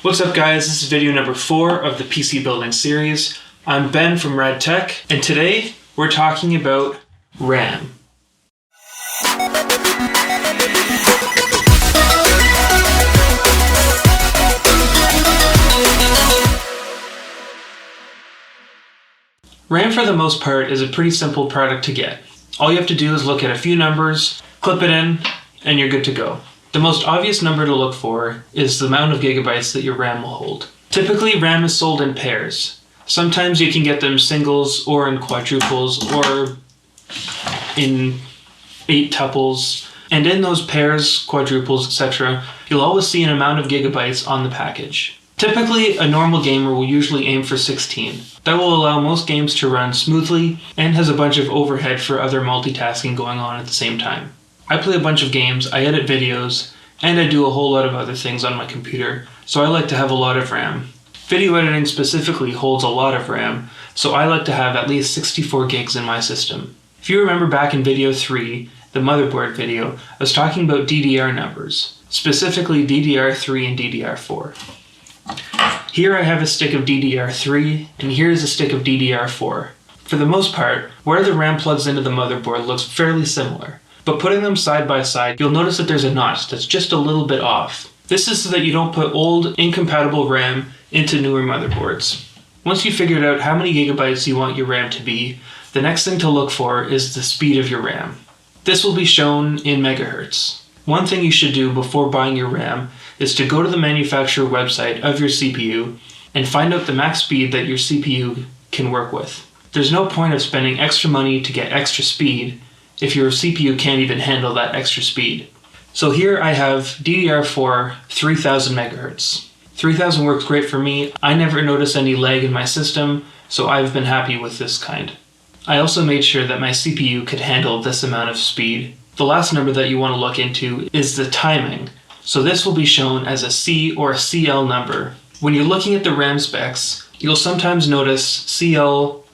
What's up guys, this is video number 4 of the PC building series. I'm Ben from Rad Tech, and today we're talking about RAM. RAM for the most part is a pretty simple product to get. All you have to do is look at a few numbers, clip it in, and you're good to go. The most obvious number to look for is the amount of gigabytes that your RAM will hold. Typically, RAM is sold in pairs. Sometimes you can get them singles or in quadruples or in 8 tuples. And in those pairs, quadruples, etc., you'll always see an amount of gigabytes on the package. Typically, a normal gamer will usually aim for 16. That will allow most games to run smoothly and has a bunch of overhead for other multitasking going on at the same time. I play a bunch of games, I edit videos, and I do a whole lot of other things on my computer, so I like to have a lot of RAM. Video editing specifically holds a lot of RAM, so I like to have at least 64 gigs in my system. If you remember back in video 3, the motherboard video, I was talking about DDR numbers, specifically DDR3 and DDR4. Here I have a stick of DDR3, and here's a stick of DDR4. For the most part, where the RAM plugs into the motherboard looks fairly similar. But putting them side by side, you'll notice that there's a notch that's just a little bit off. This is so that you don't put old, incompatible RAM into newer motherboards. Once you've figured out how many gigabytes you want your RAM to be, the next thing to look for is the speed of your RAM. This will be shown in megahertz. One thing you should do before buying your RAM is to go to the manufacturer website of your CPU and find out the max speed that your CPU can work with. There's no point of spending extra money to get extra speed if your CPU can't even handle that extra speed. So here I have DDR4 3000 megahertz. 3000 works great for me. I never notice any lag in my system, so I've been happy with this kind. I also made sure that my CPU could handle this amount of speed. The last number that you want to look into is the timing. So this will be shown as a C or a CL number. When you're looking at the RAM specs, you'll sometimes notice CL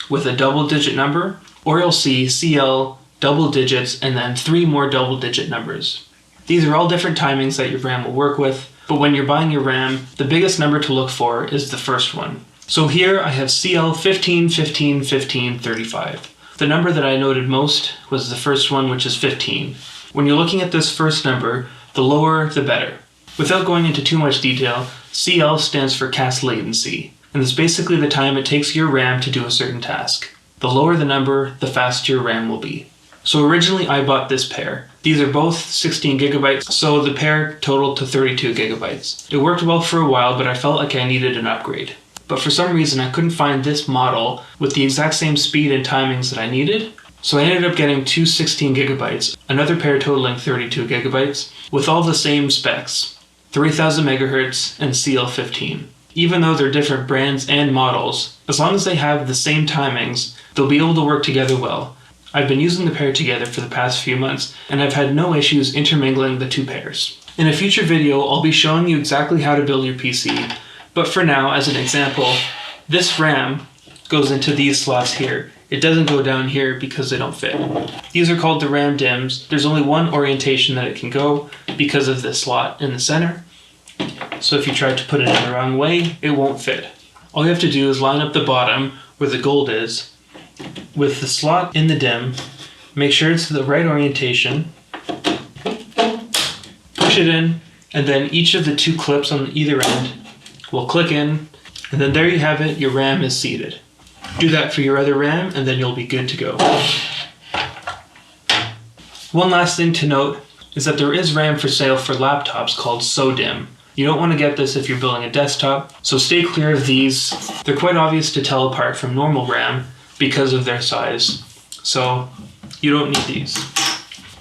with a double-digit number, or you'll see CL double digits and then 3 more double-digit numbers. These are all different timings that your RAM will work with, but when you're buying your RAM, the biggest number to look for is the first one. So here I have CL 15, 15, 15, 35. The number that I noted most was the first one, which is 15. When you're looking at this first number, the lower the better. Without going into too much detail, CL stands for cast latency, and it's basically the time it takes your RAM to do a certain task. The lower the number, the faster your RAM will be. So originally I bought this pair. These are both 16 gigabytes, so the pair totaled to 32 gigabytes. It worked well for a while, but I felt like I needed an upgrade. But for some reason I couldn't find this model with the exact same speed and timings that I needed, so I ended up getting two 16 gigabytes, another pair totaling 32 gigabytes, with all the same specs, 3000 megahertz and CL15. Even though they're different brands and models, as long as they have the same timings, they'll be able to work together well. I've been using the pair together for the past few months, and I've had no issues intermingling the two pairs. In a future video, I'll be showing you exactly how to build your PC, but for now, as an example, this RAM goes into these slots here. It doesn't go down here because they don't fit. These are called the RAM DIMMs. There's only one orientation that it can go because of this slot in the center. So if you try to put it in the wrong way, it won't fit. All you have to do is line up the bottom where the gold is with the slot in the DIMM, make sure it's the right orientation, push it in, and then each of the 2 clips on either end will click in, and then there you have it, your RAM is seated. Do that for your other RAM, and then you'll be good to go. One last thing to note is that there is RAM for sale for laptops called SODIMM. You don't want to get this if you're building a desktop, so stay clear of these. They're quite obvious to tell apart from normal RAM because of their size, so you don't need these.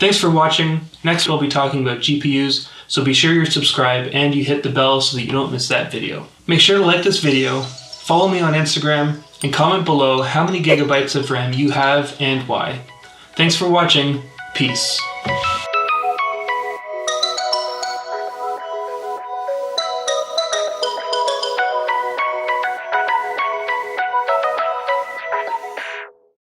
Thanks for watching. Next we'll be talking about GPUs, so be sure you're subscribed and you hit the bell so that you don't miss that video. Make sure to like this video, follow me on Instagram, and comment below how many gigabytes of RAM you have and why. Thanks for watching. Peace.